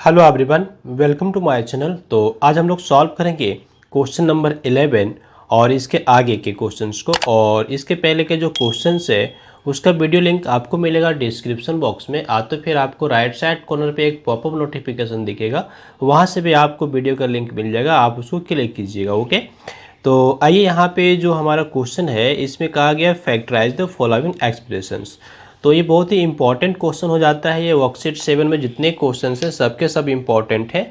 Hello everyone, welcome to my channel. तो आज हम लोग सॉल्व करेंगे क्वेश्चन नंबर 11 और इसके आगे के क्वेश्चंस को। और इसके पहले के जो क्वेश्चंस है उसका वीडियो लिंक आपको मिलेगा डिस्क्रिप्शन बॉक्स में। तो फिर आपको राइट साइड कॉर्नर पे एक पॉपअप नोटिफिकेशन दिखेगा, वहाँ से भी आपको वीडियो का लिंक मिल जाएगा, आप उसको क्लिक कीजिएगा। ओके, तो आइए यहाँ पे जो हमारा क्वेश्चन है इसमें कहा गया फैक्टराइज द फॉलोइंग एक्सप्रेशंस। तो ये बहुत ही इंपॉर्टेंट क्वेश्चन हो जाता है। ये वर्कशीट 7 में जितने क्वेश्चन हैं सबके सब इम्पॉर्टेंट हैं,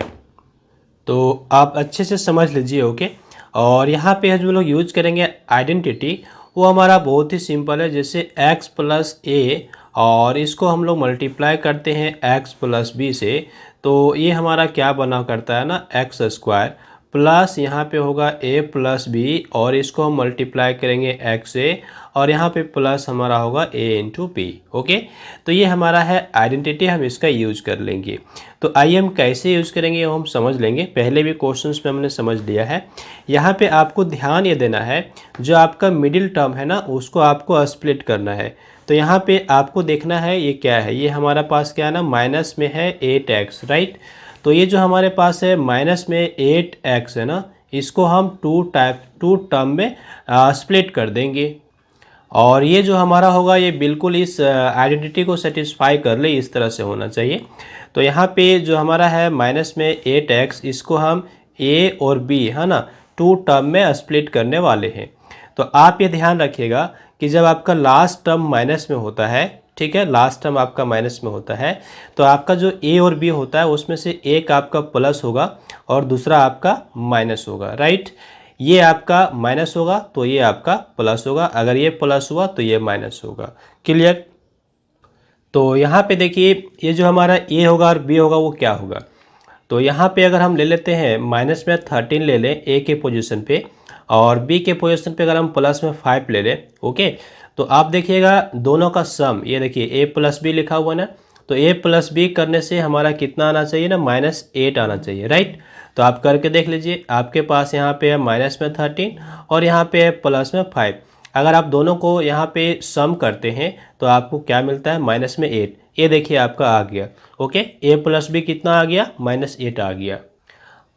तो आप अच्छे से समझ लीजिए। ओके, और यहाँ पे जो लोग यूज करेंगे आइडेंटिटी, वो हमारा बहुत ही सिंपल है। जैसे x प्लस ए और इसको हम लोग मल्टीप्लाई करते हैं x प्लस बी से, तो ये हमारा क्या बना करता है ना, एक्स स्क्वायर प्लस यहाँ पे होगा a प्लस बी और इसको हम मल्टीप्लाई करेंगे x से और यहाँ पे प्लस हमारा होगा a इंटू पी। ओके, तो ये हमारा है आइडेंटिटी, हम इसका यूज कर लेंगे। तो आइए हम कैसे यूज करेंगे वो हम समझ लेंगे। पहले भी क्वेश्चंस में हमने समझ लिया है। यहाँ पे आपको ध्यान ये देना है, जो आपका मिडिल टर्म है ना उसको आपको स्प्लिट करना है। तो यहाँ पे आपको देखना है ये क्या है, ये हमारा पास क्या है ना, माइनस में है 8x, राइट। तो ये जो हमारे पास है माइनस में 8x है ना, इसको हम टू टर्म में स्प्लिट कर देंगे। और ये जो हमारा होगा ये बिल्कुल इस आइडेंटिटी को सेटिस्फाई कर ले, इस तरह से होना चाहिए। तो यहाँ पे जो हमारा है माइनस में 8x, इसको हम a और b है ना टू टर्म में स्प्लिट करने वाले हैं। तो आप ये ध्यान रखिएगा कि जब आपका लास्ट टर्म माइनस में होता है, ठीक है, लास्ट टर्म आपका माइनस में होता है, तो आपका जो a और b होता है उसमें से एक आपका प्लस होगा और दूसरा आपका माइनस होगा, राइट। ये आपका माइनस होगा तो ये आपका प्लस होगा, अगर ये प्लस हुआ तो ये माइनस होगा। क्लियर। तो यहाँ पे देखिए ये जो हमारा a होगा और b होगा वो क्या होगा। तो यहाँ पे अगर हम ले लेते हैं माइनस में 13 ले लें a के पोजीशन पे और b के पोजीशन पे अगर हम प्लस में 5 ले लें। ओके, तो आप देखिएगा दोनों का सम, ये देखिए a प्लस बी लिखा हुआ ना, तो a प्लस बी करने से हमारा कितना आना चाहिए ना, -8 आना चाहिए, राइट। तो आप करके देख लीजिए, आपके पास यहाँ पे है माइनस में 13 और यहाँ पे है प्लस में 5। अगर आप दोनों को यहाँ पे सम करते हैं तो आपको क्या मिलता है, माइनस में 8। ये देखिए आपका आ गया। ओके, a प्लस बी कितना आ गया, -8 आ गया।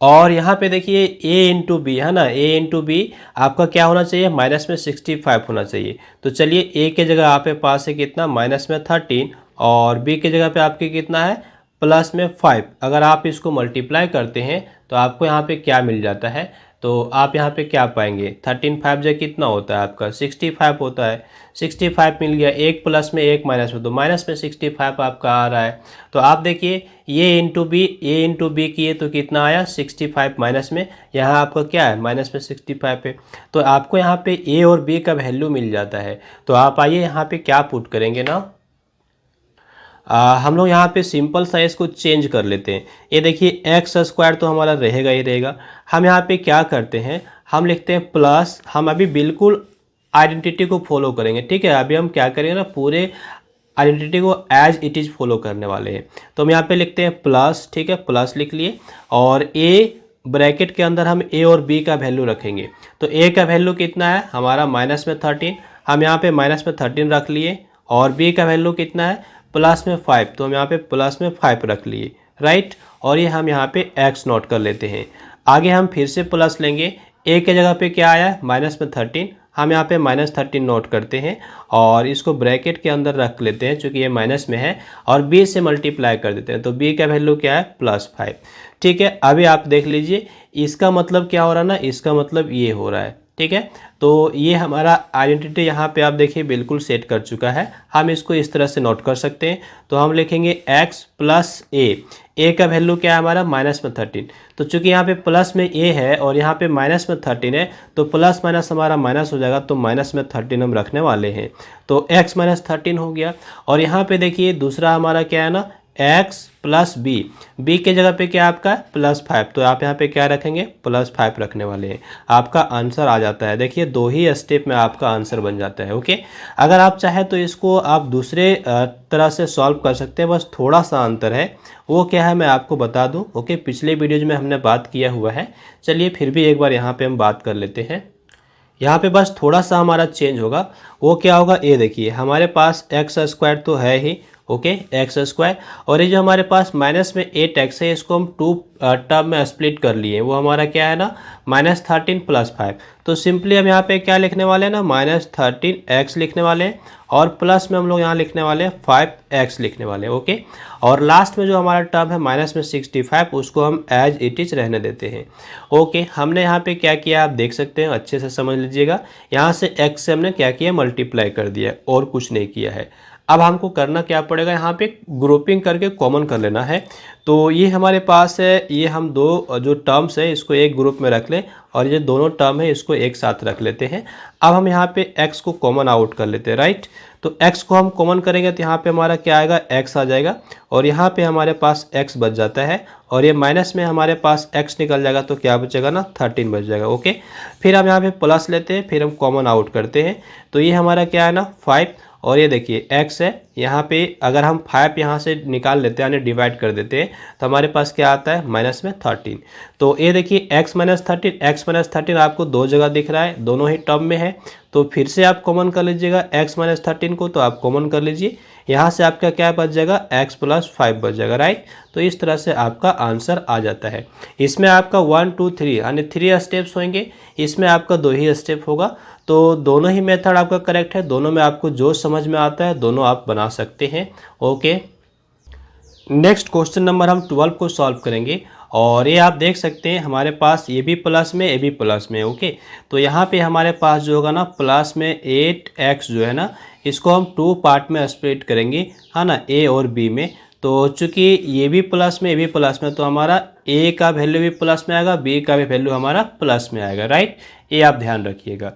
और यहाँ पे देखिए a इंटू बी है ना, a इंटू बी आपका क्या होना चाहिए, माइनस में 65 होना चाहिए। तो चलिए a के जगह आपके पास है कितना, माइनस में 13 और b के जगह पे आपके कितना है, प्लस में 5। अगर आप इसको मल्टीप्लाई करते हैं तो आपको यहाँ पे क्या मिल जाता है, तो आप यहाँ पे क्या पाएंगे, 13 5 जो कितना होता है आपका 65 होता है। 65 मिल गया, एक प्लस में एक माइनस में, तो माइनस में 65 आपका आ रहा है। तो आप देखिए ये इंटू बी, ए इंटू बी किए तो कितना आया 65 माइनस में, यहाँ आपका क्या है माइनस में 65 है। तो आपको यहाँ पे ए और बी का वैल्यू मिल जाता है। तो आप आइए यहाँ पे क्या पुट करेंगे ना, हम लोग यहाँ पे सिंपल सा इसको चेंज कर लेते हैं। ये देखिए एक्स स्क्वायर तो हमारा रहेगा ही रहेगा। हम यहाँ पे क्या करते हैं, हम लिखते हैं प्लस, हम अभी बिल्कुल आइडेंटिटी को फॉलो करेंगे, ठीक है। अभी हम क्या करेंगे ना, पूरे आइडेंटिटी को एज इट इज़ फॉलो करने वाले हैं। तो हम यहाँ पे लिखते हैं प्लस, ठीक है, प्लस लिख लिए और ए ब्रैकेट के अंदर हम ए और बी का वैल्यू रखेंगे। तो ए का वैल्यू कितना है हमारा, माइनस में 13, हम यहाँ पे माइनस में 13 रख लिए और बी का वैल्यू कितना है, प्लस में 5, तो हम यहाँ पे प्लस में 5 रख लिए, राइट। और ये हम यहाँ पे x नोट कर लेते हैं। आगे हम फिर से प्लस लेंगे, a के जगह पे क्या आया, माइनस में 13, हम यहाँ पे -13 नोट करते हैं और इसको ब्रैकेट के अंदर रख लेते हैं चूँकि ये माइनस में है, और b से मल्टीप्लाई कर देते हैं। तो b का वैल्यू क्या है, +5, ठीक है। अभी आप देख लीजिए इसका मतलब क्या हो रहा है ना, इसका मतलब ये हो रहा है, ठीक है। तो ये हमारा आइडेंटिटी यहाँ पे आप देखिए बिल्कुल सेट कर चुका है। हम इसको इस तरह से नोट कर सकते हैं। तो हम लिखेंगे x प्लस a का वैल्यू क्या है हमारा, माइनस में 13। तो चूंकि यहाँ पे प्लस में a है और यहाँ पे माइनस में 13 है, तो प्लस माइनस हमारा माइनस हो जाएगा, तो माइनस में 13 हम रखने वाले हैं। तो x माइनस 13 हो गया। और यहाँ पे देखिए दूसरा हमारा क्या है ना, x प्लस बी के जगह पे क्या आपका +5, तो आप यहाँ पे क्या रखेंगे, +5 रखने वाले हैं। आपका आंसर आ जाता है। देखिए दो ही स्टेप में आपका आंसर बन जाता है। ओके, अगर आप चाहे तो इसको आप दूसरे तरह से सॉल्व कर सकते हैं, बस थोड़ा सा अंतर है। वो क्या है मैं आपको बता दूं। ओके, पिछले वीडियोज में हमने बात किया हुआ है, चलिए फिर भी एक बार यहाँ पे हम बात कर लेते हैं। यहाँ पे बस थोड़ा सा हमारा चेंज होगा। वो क्या होगा, ये देखिए हमारे पास एक्स स्क्वायर तो है ही, ओके एक्स स्क्वायर। और ये जो हमारे पास माइनस में 8x है इसको हम टू टर्म में स्प्लिट कर लिए, वो हमारा क्या है ना -13 + 5। तो सिंपली हम यहाँ पे क्या लिखने वाले हैं ना -13x लिखने वाले हैं और प्लस में हम लोग यहाँ लिखने वाले हैं 5x लिखने वाले हैं। ओके और लास्ट में जो हमारा टर्म है माइनस में 65 उसको हम एज इट इज रहने देते हैं। ओके हमने यहाँ पे क्या किया आप देख सकते हैं, अच्छे से समझ लीजिएगा। यहाँ से x से हमने क्या किया मल्टीप्लाई कर दिया और कुछ नहीं किया है। अब हमको करना क्या पड़ेगा, यहाँ पे ग्रुपिंग करके कॉमन कर लेना है। तो ये हमारे पास है, ये हम दो जो टर्म्स है इसको एक ग्रुप में रख लें और ये दोनों टर्म है इसको एक साथ रख लेते हैं। अब हम यहाँ पे x को कॉमन आउट कर लेते हैं, राइट। तो x को हम कॉमन करेंगे तो यहाँ पे हमारा क्या आएगा x आ जाएगा और यहाँ पे हमारे पास x बच जाता है और ये माइनस में हमारे पास x निकल जाएगा तो क्या बचेगा ना 13 बच जाएगा। ओके फिर हम यहाँ पे प्लस लेते हैं, फिर हम कॉमन आउट करते हैं तो ये हमारा क्या है ना 5 और ये देखिए x है यहाँ पे, अगर हम 5 यहाँ से निकाल लेते हैं यानी डिवाइड कर देते हैं तो हमारे पास क्या आता है माइनस में 13। तो ये देखिए x - 13 आपको दो जगह दिख रहा है, दोनों ही टर्म में है। तो फिर से आप कॉमन कर लीजिएगा x - 13 को, तो आप कॉमन कर लीजिए, यहाँ से आपका क्या बच जाएगा x + 5 बच जाएगा, राइट। तो इस तरह से आपका आंसर आ जाता है। इसमें आपका 1 2 3 यानी 3 स्टेप्स होंगे, इसमें आपका 2 ही स्टेप होगा। तो दोनों ही मेथड आपका करेक्ट है, दोनों में आपको जो समझ में आता है दोनों आप बना सकते हैं। ओके नेक्स्ट क्वेश्चन नंबर हम 12 को सॉल्व करेंगे और ये आप देख सकते हैं हमारे पास ये भी प्लस में, ये भी प्लस में। ओके तो यहाँ पे हमारे पास जो होगा ना प्लस में 8x जो है ना इसको हम 2 पार्ट में स्प्लिट करेंगे, है ना, a और b में। तो चूंकि ये भी प्लस में, ये भी प्लस में, तो हमारा a का वैल्यू भी प्लस में आएगा, b का भी वैल्यू हमारा प्लस में आएगा, राइट। ये आप ध्यान रखिएगा।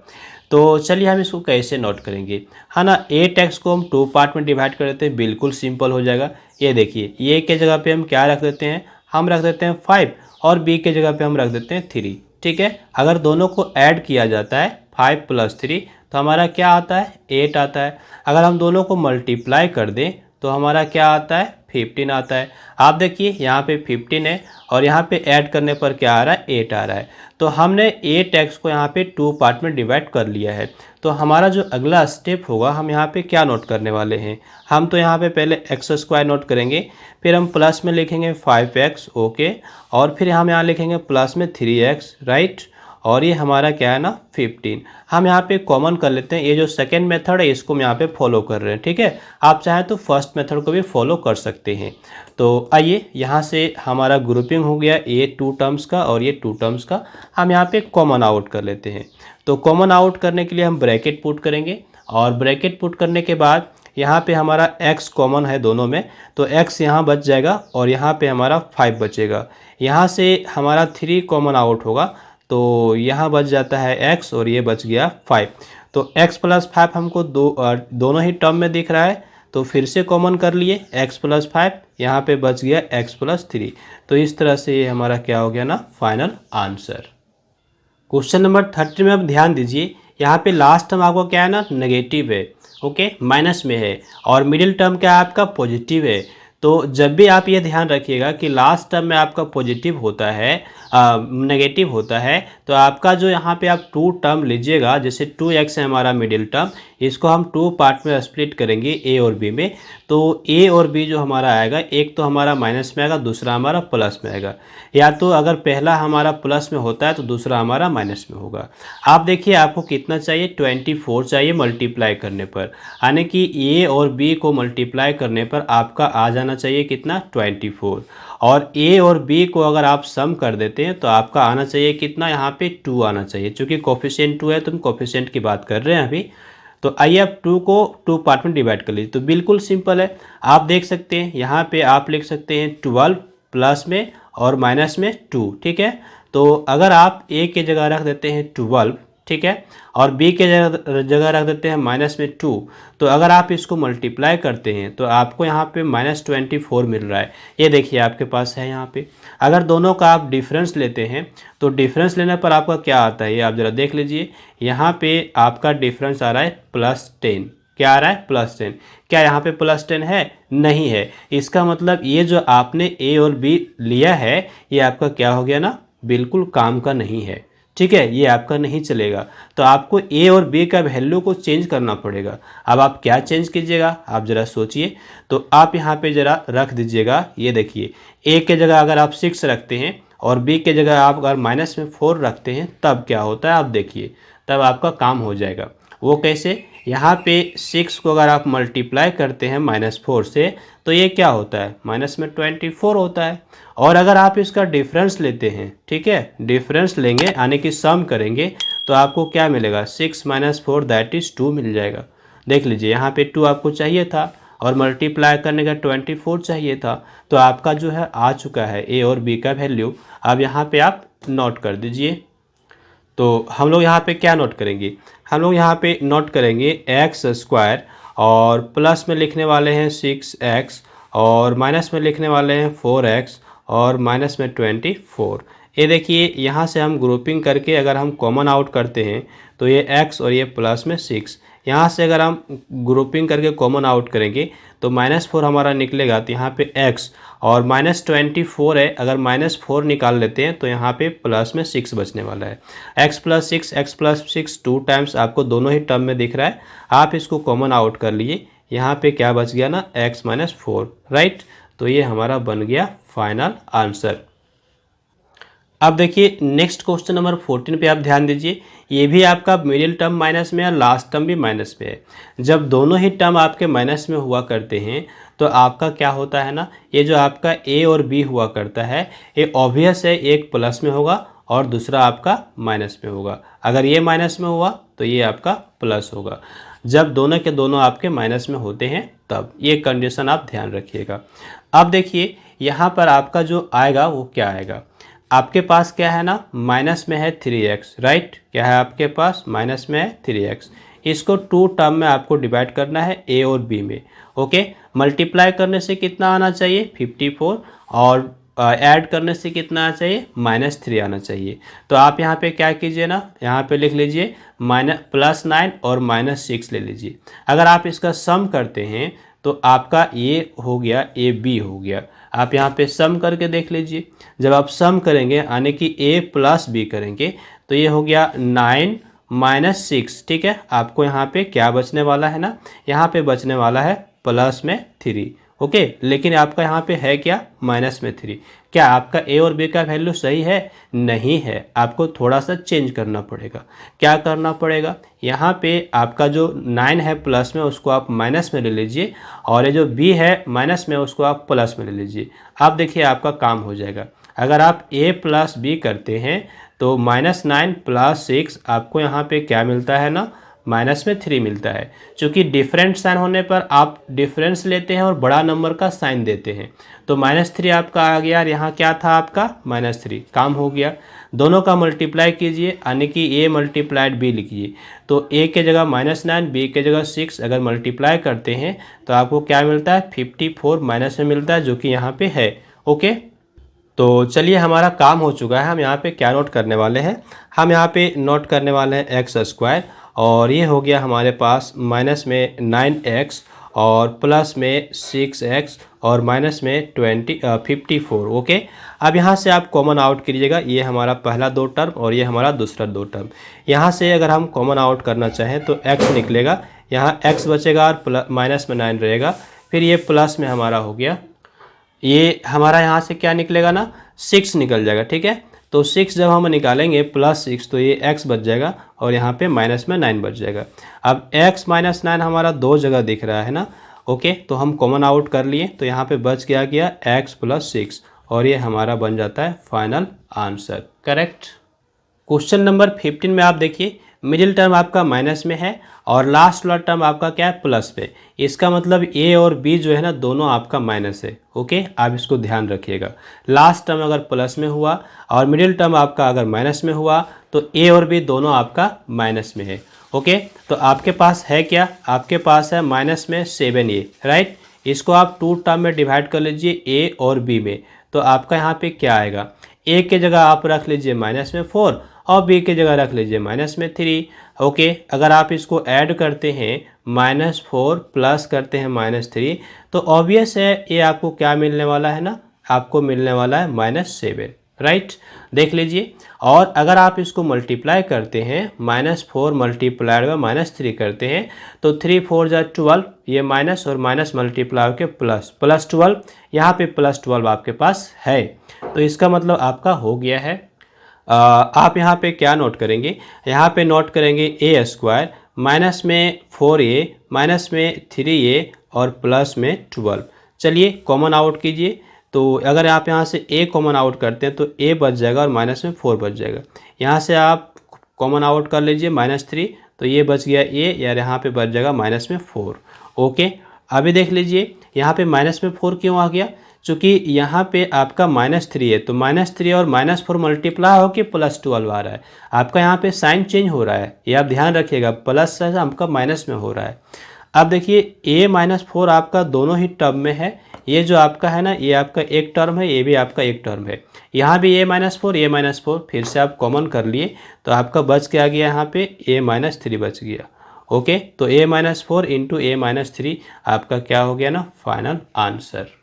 तो चलिए हम इसको कैसे नोट करेंगे, है ना। 8x को हम 2 पार्ट में डिवाइड कर देते हैं, बिल्कुल सिंपल हो जाएगा। ये देखिए ये के जगह पे हम क्या रख देते हैं, हम रख देते हैं 5 और b के जगह पे हम रख देते हैं 3, ठीक है। अगर दोनों को ऐड किया जाता है 5 + 3 तो हमारा क्या आता है 8 आता है। अगर हम दोनों को मल्टीप्लाई कर दें तो हमारा क्या आता है 15 आता है। आप देखिए यहाँ पे 15 है और यहाँ पे ऐड करने पर क्या आ रहा है 8 आ रहा है। तो हमने 8x को यहाँ पे 2 पार्ट में डिवाइड कर लिया है। तो हमारा जो अगला स्टेप होगा हम यहाँ पे क्या नोट करने वाले हैं, हम तो यहाँ पे पहले x² नोट करेंगे, फिर हम प्लस में लिखेंगे 5x, ओके, और फिर हम यहाँ लिखेंगे प्लस में 3x, राइट। और ये हमारा क्या है ना 15। हम यहाँ पे कॉमन कर लेते हैं, ये जो सेकेंड मेथड है इसको हम यहाँ पे फॉलो कर रहे हैं, ठीक है। आप चाहें तो फर्स्ट मेथड को भी फॉलो कर सकते हैं। तो आइए यहाँ से हमारा ग्रुपिंग हो गया ये 2 टर्म्स का और ये 2 टर्म्स का, हम यहाँ पे कॉमन आउट कर लेते हैं। तो कॉमन आउट करने के लिए हम ब्रैकेट पुट करेंगे और ब्रैकेट पुट करने के बाद यहाँ पे हमारा x कॉमन है दोनों में, तो x यहाँ बच जाएगा और यहाँ पे हमारा 5 बचेगा। यहाँ से हमारा 3 कॉमन आउट होगा तो यहाँ बच जाता है x और ये बच गया 5। तो x + 5 हमको दोनों ही टर्म में दिख रहा है, तो फिर से कॉमन कर लिए x + 5, यहाँ पे बच गया x + 3। तो इस तरह से ये हमारा क्या हो गया ना फाइनल आंसर। क्वेश्चन नंबर 30 में अब ध्यान दीजिए, यहाँ पे लास्ट टर्म आपको क्या है ना नेगेटिव है, ओके, माइनस में है, और मिडिल टर्म क्या है आपका पॉजिटिव है। तो जब भी आप ये ध्यान रखिएगा कि लास्ट टर्म में आपका पॉजिटिव होता है, नेगेटिव होता है, तो आपका जो यहाँ पे आप 2 टर्म लीजिएगा, जैसे 2x है हमारा मिडिल टर्म, इसको हम 2 पार्ट में स्प्लिट करेंगे a और b में। तो a और b जो हमारा आएगा, एक तो हमारा माइनस में आएगा, दूसरा हमारा प्लस में आएगा, या तो अगर पहला हमारा प्लस में होता है तो दूसरा हमारा माइनस में होगा। आप देखिए आपको कितना चाहिए 24 चाहिए मल्टीप्लाई करने पर, यानी कि a और b को मल्टीप्लाई करने पर आपका आ जाना चाहिए कितना 24, और a और b को अगर आप सम कर देते हैं तो आपका आना चाहिए कितना, यहाँ पे 2 आना चाहिए, क्योंकि कोफिशिएंट 2 है तो हम कोफिशिएंट की बात कर रहे हैं अभी। तो आइए आप 2 को 2 पार्ट में डिवाइड कर लीजिए। तो बिल्कुल सिंपल है, आप देख सकते हैं यहाँ पे आप लिख सकते हैं 12 प्लस में और माइनस में 2, ठीक है। तो अगर आप a के जगह रख देते हैं 12, ठीक है, और b के जगह रख देते हैं -2, तो अगर आप इसको मल्टीप्लाई करते हैं तो आपको यहाँ पे -24 मिल रहा है। ये देखिए आपके पास है यहाँ पे। अगर दोनों का आप डिफरेंस लेते हैं तो डिफरेंस लेने पर आपका क्या आता है, ये आप ज़रा देख लीजिए। यहाँ पे आपका डिफरेंस आ रहा है +10। क्या आ रहा है +10। क्या यहाँ पे +10 है? नहीं है। इसका मतलब ये जो आपने a और b लिया है ये आपका क्या हो गया ना, बिल्कुल काम का नहीं है। ठीक है, ये आपका नहीं चलेगा। तो आपको ए और बी का वैल्यू को चेंज करना पड़ेगा। अब आप क्या चेंज कीजिएगा, आप ज़रा सोचिए। तो आप यहाँ पे ज़रा रख दीजिएगा, ये देखिए ए के जगह अगर आप 6 रखते हैं और बी के जगह आप अगर माइनस में 4 रखते हैं तब क्या होता है आप देखिए, तब आपका काम हो जाएगा। वो कैसे, यहाँ पे 6 को अगर आप मल्टीप्लाई करते हैं -4 से तो ये क्या होता है, माइनस में 24 होता है। और अगर आप इसका डिफरेंस लेते हैं, ठीक है, डिफरेंस लेंगे यानी कि सम करेंगे तो आपको क्या मिलेगा, 6 - 4 दैट इज़ 2 मिल जाएगा। देख लीजिए यहाँ पे 2 आपको चाहिए था और मल्टीप्लाई करने का 24 चाहिए था। तो आपका जो है आ चुका है ए और बी का वैल्यू। अब यहाँ पे आप नोट कर दीजिए। तो हम लोग यहाँ पे क्या नोट करेंगे, हम लोग यहाँ पे नोट करेंगे x² और प्लस में लिखने वाले हैं 6x और माइनस में लिखने वाले हैं 4x और माइनस में 24। ये देखिए यहाँ से हम ग्रुपिंग करके अगर हम कॉमन आउट करते हैं तो ये x और ये प्लस में 6, यहाँ से अगर हम ग्रुपिंग करके कॉमन आउट करेंगे तो -4 हमारा निकलेगा। तो यहाँ पे x और -24 है, अगर -4 निकाल लेते हैं तो यहाँ पे प्लस में 6 बचने वाला है। x + 6 2 टाइम्स आपको दोनों ही टर्म में दिख रहा है। आप इसको कॉमन आउट कर लिए, यहाँ पे क्या बच गया ना, x - 4, राइट। तो ये हमारा बन गया फाइनल आंसर। अब देखिए नेक्स्ट क्वेश्चन नंबर 14 पे आप ध्यान दीजिए। ये भी आपका मिडिल टर्म माइनस में है, लास्ट टर्म भी माइनस में है। जब दोनों ही टर्म आपके माइनस में हुआ करते हैं तो आपका क्या होता है ना, ये जो आपका ए और बी हुआ करता है ये ऑब्वियस है, एक प्लस में होगा और दूसरा आपका माइनस में होगा। अगर ये माइनस में हुआ तो ये आपका प्लस होगा। जब दोनों के दोनों आपके माइनस में होते हैं तब, ये कंडीशन आप ध्यान रखिएगा। अब देखिए यहाँ पर आपका जो आएगा वो क्या आएगा, आपके पास क्या है ना, माइनस में है 3x, राइट। क्या है आपके पास, माइनस में है 3x। इसको 2 टर्म में आपको डिवाइड करना है ए और बी में, ओके। मल्टीप्लाई करने से कितना आना चाहिए, 54, और ऐड करने से कितना आना चाहिए, -3 आना चाहिए। तो आप यहाँ पे क्या कीजिए ना, यहाँ पे लिख लीजिए +9 और -6 ले लीजिए। अगर आप इसका सम करते हैं तो आपका ये हो गया, ए बी हो गया। आप यहाँ पे सम करके देख लीजिए। जब आप सम करेंगे यानी कि a + b करेंगे तो ये हो गया 9 - 6, ठीक है। आपको यहाँ पे क्या बचने वाला है ना, यहाँ पे बचने वाला है प्लस में 3, ओके। लेकिन आपका यहाँ पे है क्या, माइनस में 3। क्या आपका ए और बी का वैल्यू सही है, नहीं है, आपको थोड़ा सा चेंज करना पड़ेगा। क्या करना पड़ेगा, यहाँ पे आपका जो 9 है प्लस में उसको आप माइनस में ले लीजिए और ये जो बी है माइनस में उसको आप प्लस में ले लीजिए। आप देखिए आपका काम हो जाएगा। अगर आप a + b करते हैं तो -9 + 6 आपको यहाँ पे क्या मिलता है ना, माइनस में 3 मिलता है। क्योंकि डिफरेंट साइन होने पर आप डिफरेंस लेते हैं और बड़ा नंबर का साइन देते हैं। तो -3 आपका आ गया और यहाँ क्या था आपका, -3, काम हो गया। दोनों का मल्टीप्लाई कीजिए यानी कि a × b लिखिए। तो a के जगह -9, b के जगह 6 अगर मल्टीप्लाई करते हैं तो आपको क्या मिलता है, 54 माइनस में मिलता है, जो कि यहाँ पे है, ओके। तो चलिए हमारा काम हो चुका है। हम यहाँ पे क्या नोट करने वाले हैं, हम यहाँ पे नोट करने वाले हैं x² और ये हो गया हमारे पास माइनस में 9x और प्लस में 6x और माइनस में 54, ओके। अब यहाँ से आप कॉमन आउट कीजिएगा, ये हमारा पहला 2 टर्म और ये हमारा दूसरा 2 टर्म। यहाँ से अगर हम कॉमन आउट करना चाहें तो x निकलेगा, यहाँ x बचेगा और माइनस में 9 रहेगा, फिर ये प्लस में हमारा हो गया, ये हमारा यहाँ से क्या निकलेगा ना, 6 निकल जाएगा, ठीक है। तो 6 जब हम निकालेंगे +6 तो ये x बच जाएगा और यहाँ पे माइनस में 9 बच जाएगा। अब x - 9 हमारा 2 जगह दिख रहा है ना, ओके। तो हम कॉमन आउट कर लिए तो यहाँ पे बच गया x + 6 और ये हमारा बन जाता है final answer, correct. Question number 15 में आप देखिए, मिडिल टर्म आपका माइनस में है और लास्ट वाला टर्म आपका क्या है, प्लस पे। इसका मतलब ए और बी जो है ना दोनों आपका माइनस है, ओके। आप इसको ध्यान रखिएगा। लास्ट टर्म अगर प्लस में हुआ और मिडिल टर्म आपका अगर माइनस में हुआ तो ए और बी दोनों आपका माइनस में है, ओके। तो आपके पास है क्या, आपके पास है माइनस में 7a, राइट। इसको आप 2 टर्म में डिवाइड कर लीजिए ए और बी में। तो आपका यहाँ पे क्या आएगा, ए के जगह आप रख लीजिए -4 और बी की जगह रख लीजिए -3, ओके। अगर आप इसको ऐड करते हैं -4 प्लस करते हैं -3 तो ऑब्वियस है ये आपको क्या मिलने वाला है ना, आपको मिलने वाला है -7, राइट, देख लीजिए। और अगर आप इसको मल्टीप्लाई करते हैं, -4 मल्टीप्लाइड बाय -3 करते हैं तो 3 4 जा 12, ये माइनस और माइनस मल्टीप्लाई होकर प्लस, +12, यहाँ पे +12 आपके पास है। तो इसका मतलब आपका हो गया है। आप यहाँ पे क्या नोट करेंगे, यहाँ पे नोट करेंगे a² माइनस में 4a माइनस में 3a और प्लस में 12। चलिए कॉमन आउट कीजिए। तो अगर आप यहाँ से a कॉमन आउट करते हैं तो a बच जाएगा और माइनस में 4 बच जाएगा। यहाँ से आप कॉमन आउट कर लीजिए -3, तो ये बच गया a, यार यहाँ पे बच जाएगा -4। ओके, अभी देख लीजिए यहाँ पे -4 क्यों आ गया, चूँकि यहाँ पे आपका -3 है तो -3 और -4 मल्टीप्लाई होकर +12 आ रहा है। आपका यहाँ पे साइन चेंज हो रहा है, ये आप ध्यान रखिएगा, प्लस से आपका माइनस में हो रहा है। अब देखिए a - 4 आपका दोनों ही टर्म में है। ये जो आपका है ना, ये आपका एक टर्म है, ये भी आपका एक टर्म है। यहाँ भी a - 4 a - 4 फिर से आप कॉमन कर लिए तो आपका बच के आ गया यहाँ पे a - 3 बच गया। ओके, तो a - 4 इंटू a - 3 आपका क्या हो गया ना, फाइनल आंसर।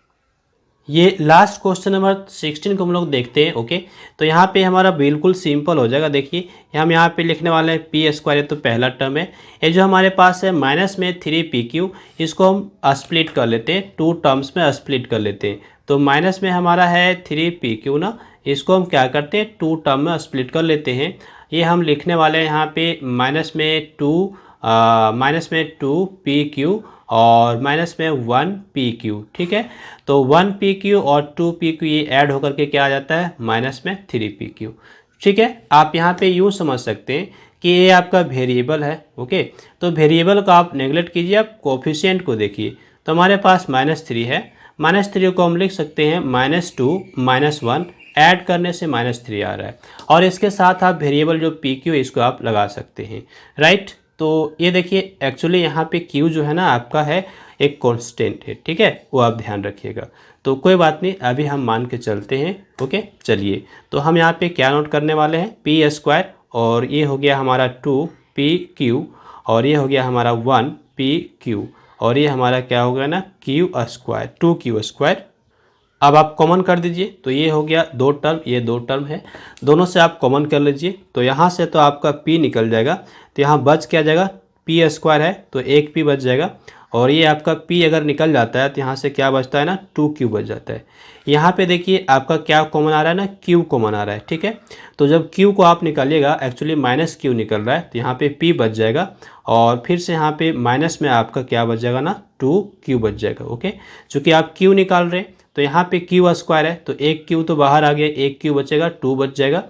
ये लास्ट क्वेश्चन नंबर 16 को हम लोग देखते हैं। ओके, तो यहाँ पे हमारा बिल्कुल सिंपल हो जाएगा। देखिए हम यहाँ पे लिखने वाले हैं p², ये तो पहला टर्म है। ये जो हमारे पास है माइनस में 3pq, इसको हम स्प्लिट कर लेते हैं, 2 टर्म्स में स्प्लिट कर लेते हैं। तो माइनस में हमारा है 3pq ना, इसको हम क्या करते हैं 2 टर्म में स्प्लिट कर लेते हैं। ये हम लिखने वाले हैं यहाँ पे माइनस में 2pq और माइनस में 1pq। ठीक है, तो 1pq और 2pq ये ऐड होकर के क्या आ जाता है, माइनस में 3pq। ठीक है, आप यहाँ पे यूँ समझ सकते हैं कि ये आपका वेरिएबल है। ओके, तो वेरिएबल का आप नेगलेक्ट कीजिए, आप कोफिशिएंट को देखिए। तो हमारे पास -3 है, -3 को हम लिख सकते हैं -2 -1, ऐड करने से -3 आ रहा है। और इसके साथ आप वेरिएबल जो pq इसको आप लगा सकते हैं। राइट, तो ये देखिए एक्चुअली यहाँ पे q जो है ना आपका है एक कांस्टेंट है। ठीक है, वो आप ध्यान रखिएगा। तो कोई बात नहीं, अभी हम मान के चलते हैं। ओके, चलिए तो हम यहाँ पे क्या नोट करने वाले हैं, p² और ये हो गया हमारा 2pq और ये हो गया हमारा 1pq और ये हमारा क्या हो गया ना, q², 2q²। अब आप कॉमन कर दीजिए, तो ये हो गया 2 टर्म, ये 2 टर्म है, दोनों से आप कॉमन कर लीजिए। तो यहाँ से तो आपका p निकल जाएगा, तो यहाँ बच क्या जाएगा, p² है तो एक p बच जाएगा। और ये आपका p अगर निकल जाता है तो यहाँ से क्या बचता है ना, 2q बच जाता है। यहाँ पे देखिए आपका क्या कॉमन आ रहा है ना, q कॉमन आ रहा है। ठीक है, तो जब q को आप निकालिएगा, एक्चुअली -q निकल रहा है, तो यहाँ पे p बच जाएगा और फिर से यहाँ पे माइनस में आपका क्या बच जाएगा ना, 2q बच जाएगा। ओके, चूँकि आप q निकाल रहे हैं तो यहाँ पे q² है तो एक q तो बाहर आ गया, एक q बचेगा, 2 बच जाएगा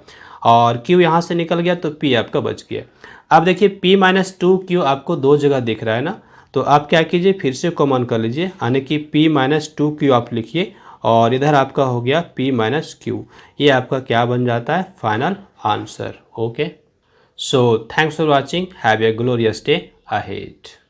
और q यहाँ से निकल गया तो p आपका बच गया। अब देखिए p - 2q आपको 2 जगह दिख रहा है ना, तो आप क्या कीजिए फिर से कॉमन कर लीजिए, यानी कि p - 2q आप लिखिए और इधर आपका हो गया p - q। ये आपका क्या बन जाता है, final answer. Okay, so thanks for watching, have a glorious day ahead.